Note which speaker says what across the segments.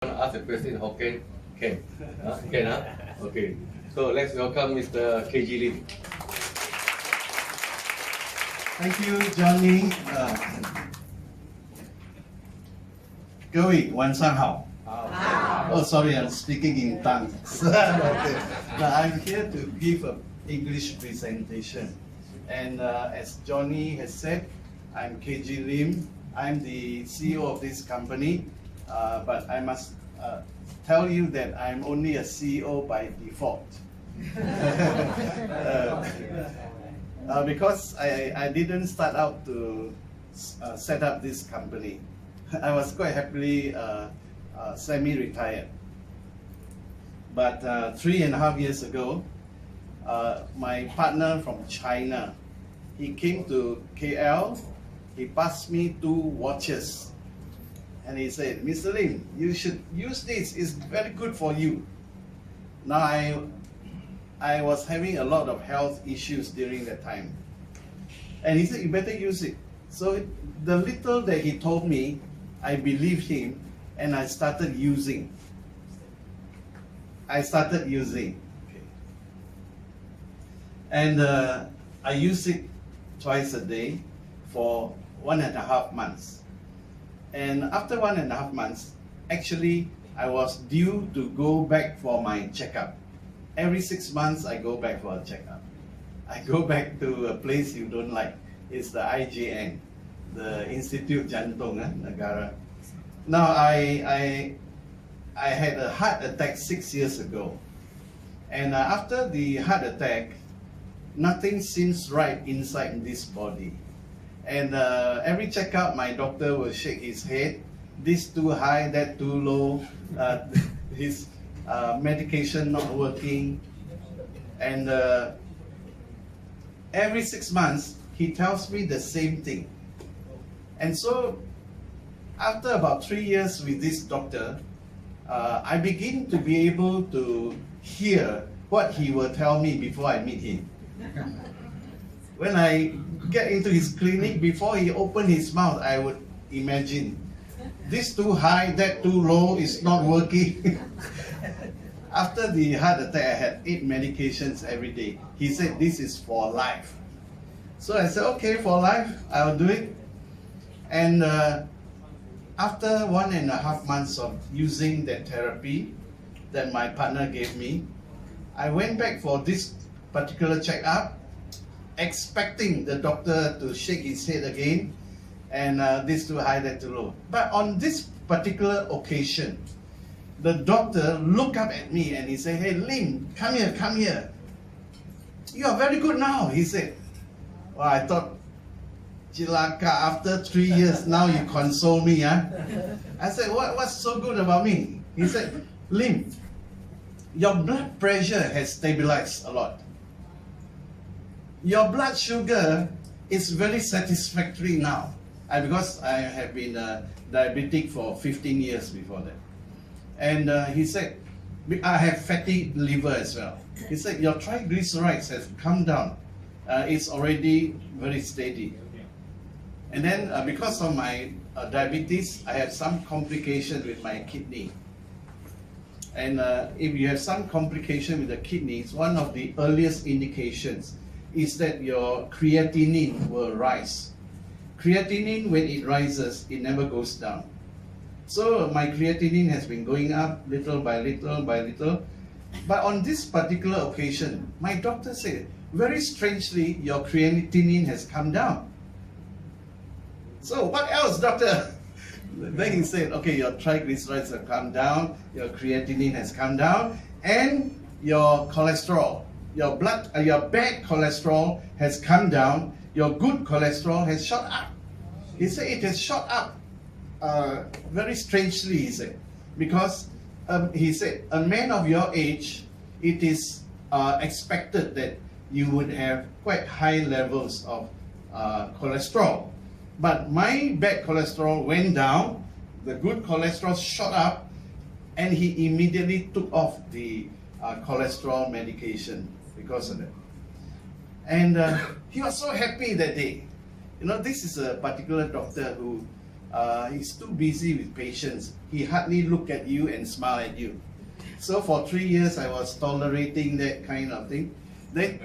Speaker 1: Ask a question in Hokkien? Can? Can, huh? Okay. So let's welcome Mr. KG Lim.
Speaker 2: Thank you, Johnny. 各位晚上好。Oh, sorry, I'm speaking in tongues. Okay. Now, I'm here to give an English presentation. And as Johnny has said, I'm KG Lim. I'm the CEO of this company. But I must tell you that I'm only a CEO by default. Because I didn't start out to set up this company. I was quite happily semi-retired. But 3.5 years ago, my partner from China, he came to KL, he passed me 2 watches. And he said, Mr. Lim, you should use this, it's very good for you. Now I was having a lot of health issues during that time. And he said, you better use it. So the little that he told me, I believed him and I started using. Okay. And I use it twice a day for 1.5 months. And after 1.5 months, actually, I was due to go back for my checkup. Every 6 months, I go back for a checkup. I go back to a place you don't like. It's the IJN, the Institute Jantung Negara. Now, I had a heart attack 6 years ago. And after the heart attack, nothing seems right inside this body. And every checkup, my doctor will shake his head. This too high, that too low. His medication not working. And every 6 months, he tells me the same thing. And so, after about 3 years with this doctor, I begin to be able to hear what he will tell me before I meet him. When I get into his clinic, before he opened his mouth, I would imagine, this too high, that too low, is not working. After the heart attack, I had 8 medications every day. He said, this is for life. So I said, okay, for life, I'll do it. And after 1.5 months of using that therapy that my partner gave me, I went back for this particular checkup, expecting the doctor to shake his head again, and this too high, that too low. But on this particular occasion, the doctor looked up at me and he said, hey Lim, come here, come here. You are very good now, he said. Well, I thought, Chilaka, after 3 years, now you console me, huh? I said, what's so good about me? He said, Lim, your blood pressure has stabilized a lot. Your blood sugar is very satisfactory now. Because I have been diabetic for 15 years before that. And he said, I have fatty liver as well. He said, your triglycerides have come down. It's already very steady. And then because of my diabetes, I have some complication with my kidney. And if you have some complication with the kidneys, one of the earliest indications is that your creatinine will rise. Creatinine, when it rises, it never goes down. So my creatinine has been going up little by little by little. But on this particular occasion, my doctor said, very strangely, your creatinine has come down. So what else, doctor? Then he said, okay, your triglycerides have come down, your creatinine has come down, and your cholesterol, your bad cholesterol has come down, your good cholesterol has shot up. He said it has shot up very strangely, he said, because he said, a man of your age, it is expected that you would have quite high levels of cholesterol. But my bad cholesterol went down, the good cholesterol shot up, and he immediately took off the cholesterol medication because of that. And he was so happy that day. You know, this is a particular doctor who he's too busy with patients. He hardly look at you and smile at you. So for 3 years, I was tolerating that kind of thing. Then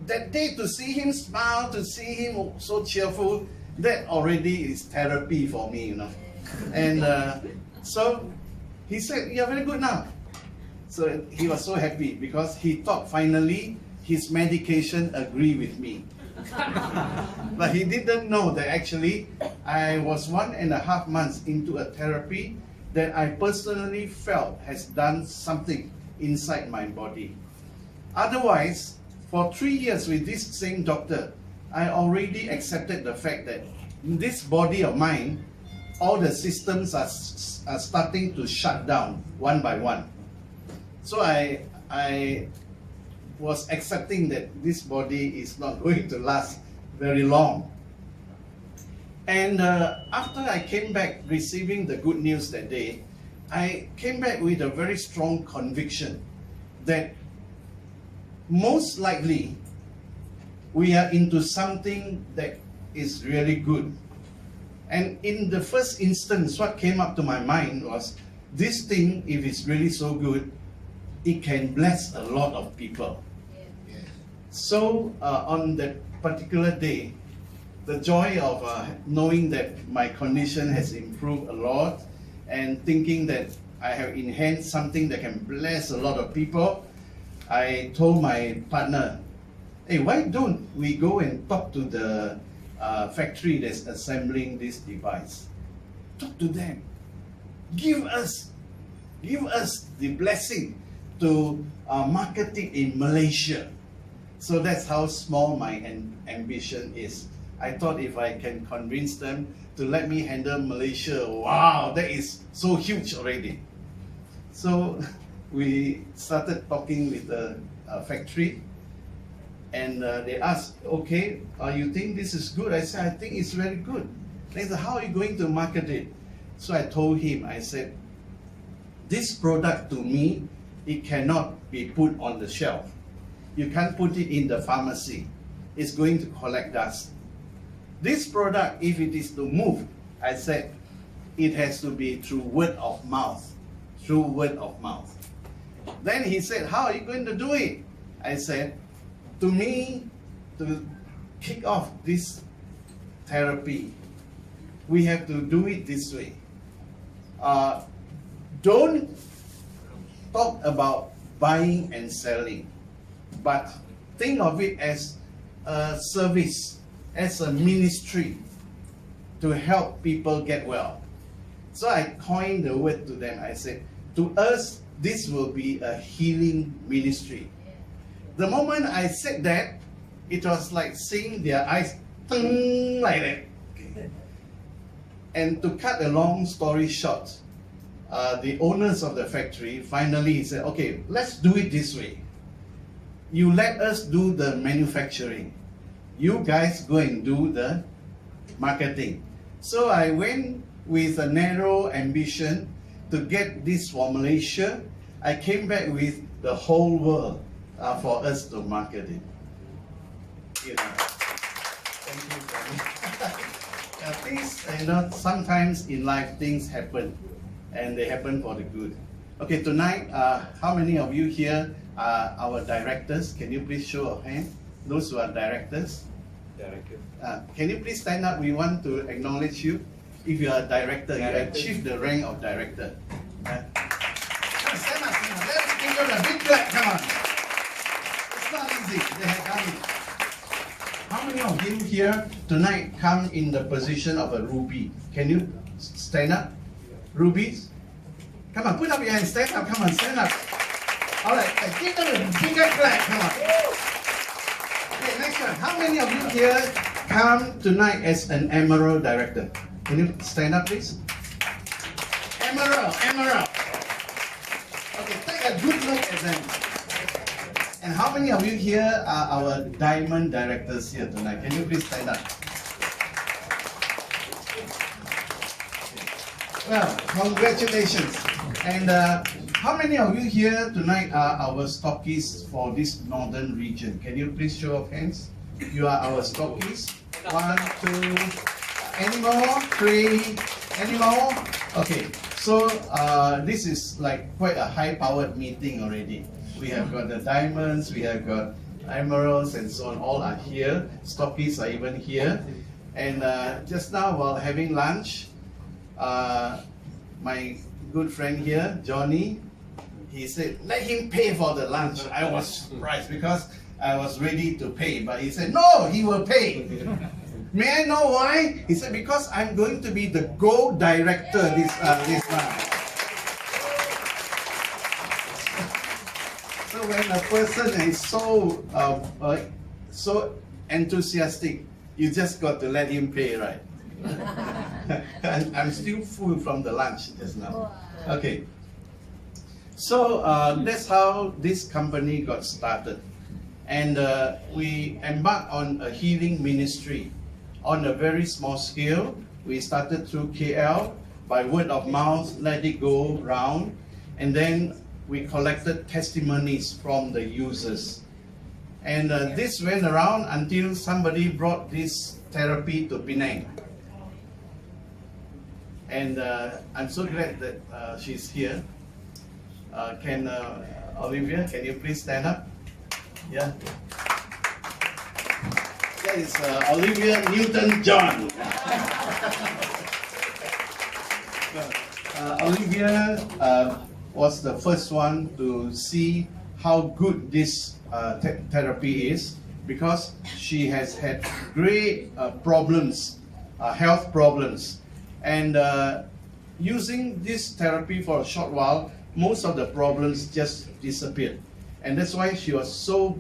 Speaker 2: that day, to see him smile, to see him so cheerful, that already is therapy for me, you know. And so he said, "You're very good now." So he was so happy because he thought finally his medication agree with me. But he didn't know that actually I was 1.5 months into a therapy that I personally felt has done something inside my body. Otherwise, for 3 years with this same doctor, I already accepted the fact that in this body of mine, all the systems are starting to shut down one by one. So I was accepting that this body is not going to last very long. And after I came back receiving the good news that day, I came back with a very strong conviction that most likely we are into something that is really good. And in the first instance, what came up to my mind was, this thing, if it's really so good, it can bless a lot of people.
Speaker 3: Yeah.
Speaker 2: So on that particular day, the joy of knowing that my condition has improved a lot and thinking that I have enhanced something that can bless a lot of people, I told my partner, "Hey, why don't we go and talk to the factory that's assembling this device? Talk to them. Give us the blessing to market it in Malaysia." So that's how small my ambition is. I thought if I can convince them to let me handle Malaysia, wow, that is so huge already. So we started talking with the factory, and they asked, "Okay, you think this is good?" I said, "I think it's very good." They said, "How are you going to market it?" So I told him, I said, "This product to me, it cannot be put on the shelf. You can't put it in the pharmacy. It's going to collect dust. This product, if it is to move," I said, "it has to be through word of mouth, through word of mouth." Then he said, "How are you going to do it?" I said, "To me, to kick off this therapy, we have to do it this way. Don't talk about buying and selling, but think of it as a service, as a ministry to help people get well." So I coined the word to them. I said, "To us, this will be a healing ministry." The moment I said that, it was like seeing their eyes like that. And to cut a long story short, the owners of the factory finally said, "Okay, let's do it this way. You let us do the manufacturing. You guys go and do the marketing." So I went with a narrow ambition to get this for Malaysia. I came back with the whole world for us to market it. You know. Thank you, Danny. Things, sometimes in life things happen, and they happen for the good. Okay, tonight, how many of you here are our directors? Can you please show a hand? Those who are directors.
Speaker 1: Director.
Speaker 2: Can you please stand up? We want to acknowledge you. If you are a director, you achieve the rank of director. Stand up. Let's give them a big clap. Come on. It's not easy. They have done it. How many of you here tonight come in the position of a ruby? Can you stand up? Rubies? Come on, put up your hands. Stand up. Come on, stand up. All right, give them a bigger clap. Come on. Okay, next one. How many of you here come tonight as an emerald director? Can you stand up, please? Emerald. Okay, take a good look at them. And how many of you here are our diamond directors here tonight? Can you please stand up? Well, congratulations. And how many of you here tonight are our stockists for this northern region? Can you please show of hands? You are our stockists. 1, 2, any more? 3, Any more? Okay. So this is like quite a high-powered meeting already. We have got the diamonds, we have got emeralds, and so on. All are here. Stockies are even here. And just now, while having lunch, my good friend here, Johnny, he said, let him pay for the lunch. I was surprised because I was ready to pay, but he said, no, he will pay. May I know why? He said, because I'm going to be the gold director this month. So when a person is so enthusiastic, you just got to let him pay, right? I'm still full from the lunch just now. Okay. So that's how this company got started. And we embarked on a healing ministry on a very small scale. We started through KL by word of mouth, let it go round. And then we collected testimonies from the users. And this went around until somebody brought this therapy to Penang. And I'm so glad that she's here. Olivia, can you please stand up? Yeah. That is Olivia Newton-John. Olivia was the first one to see how good this therapy is, because she has had great problems, health problems, and using this therapy for a short while, most of the problems just disappeared. And that's why she was so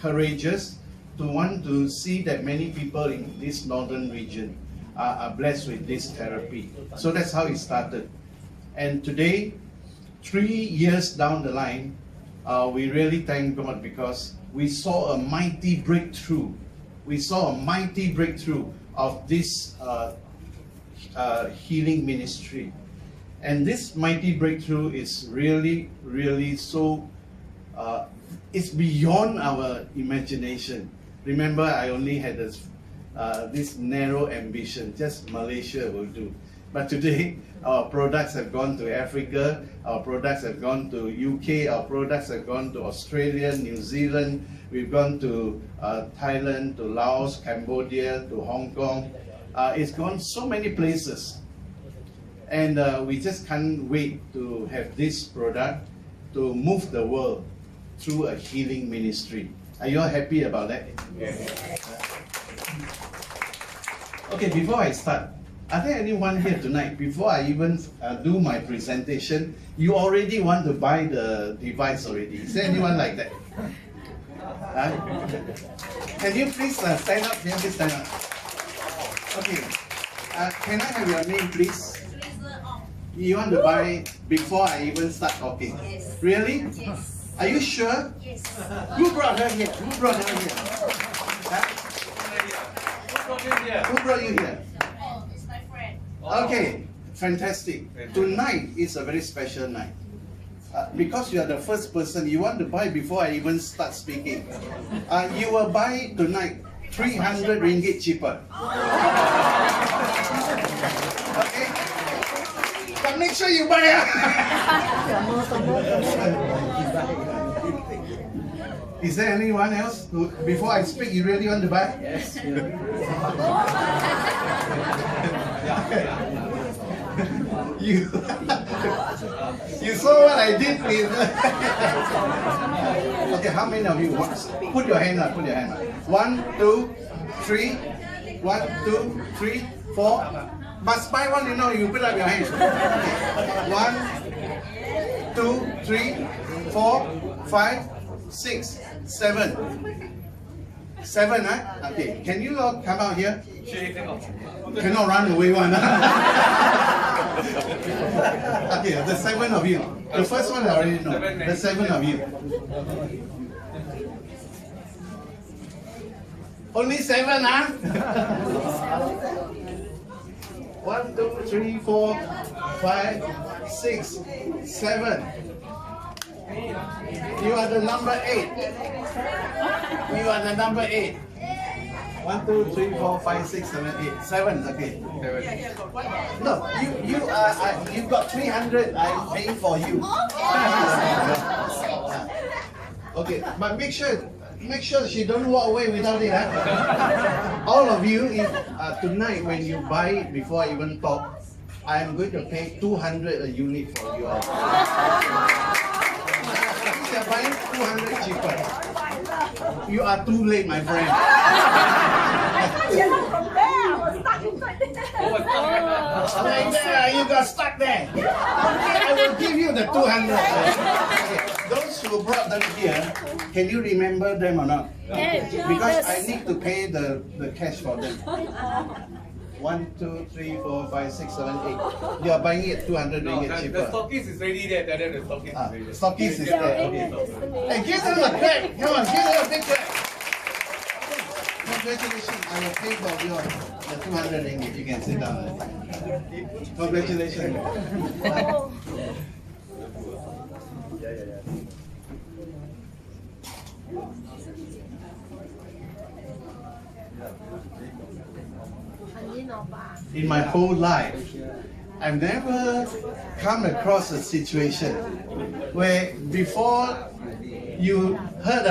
Speaker 2: courageous to want to see that many people in this northern region are blessed with this therapy. So that's how it started. And today, 3 years down the line, we really thank God because we saw a mighty breakthrough. We saw a mighty breakthrough of this healing ministry. And this mighty breakthrough is really, really so, it's beyond our imagination. Remember, I only had this narrow ambition, just Malaysia will do. But today, our products have gone to Africa, our products have gone to UK, our products have gone to Australia, New Zealand, we've gone to Thailand, to Laos, Cambodia, to Hong Kong. It's gone so many places. And we just can't wait to have this product to move the world through a healing ministry. Are you all happy about that? Yes. Okay, before I start, are there anyone here tonight, before I even do my presentation, you already want to buy the device already? Is there anyone like that? Can you please stand up? Can you please stand up? Okay. Can I have your name, please? You want to buy before I even start talking?
Speaker 3: Yes.
Speaker 2: Really?
Speaker 3: Yes.
Speaker 2: Are you sure?
Speaker 3: Yes.
Speaker 2: Who brought her here? Who brought her here? Huh? Who brought you here?
Speaker 3: Oh, it's my friend.
Speaker 2: Okay, fantastic. Tonight is a very special night. Because you are the first person, you want to buy before I even start speaking. You will buy tonight 300 ringgit cheaper. Okay? But make sure you buy. Is there anyone else who, before I speak, you really want to buy? Yes. You saw what I did with. Okay, how many of you? Put your hand up. Put your hand up. 1, 2, 3. 1, 2, 3, 4. Must buy one, you know. You put up your hand. 1, 2, 3, 4, 5, 6, 7. 7, huh? Okay. Can you all come out here? Cannot run away one. Okay, the 7 of you. The first one I already know. The 7 of you. Only 7, huh? 1, 2, 3, 4, 5, 6, 7. You are the number 8. You are the number 8. 1, 2, 3, 4, 5, 6, 7, 8. 7 is okay.
Speaker 1: 7.
Speaker 2: No, you got 300. I'm paying for you. Okay, but make sure she don't walk away without it. All of you, if tonight when you buy it before I even talk, I am going to pay 200 a unit for you all. If you are buying 200 cheaper, you are too late, my friend. Like there, you got stuck there. Okay, I will give you the 200. Okay. Those who brought them here, can you remember them or not? Because I need to pay the cash for them. 1, 2, 3, 4, 5, 6, 7, 8. You are buying it 200 ringgit
Speaker 1: The
Speaker 2: cheaper.
Speaker 1: stockist is ready there. Tell them the stockist is ready.
Speaker 2: Stockist is there. Okay. Hey, give them a clap. Come on, give them a big clap. Congratulations. I will pay for your the 200 ringgit. You can sit down. Congratulations. In my whole life, I've never come across a situation where before you heard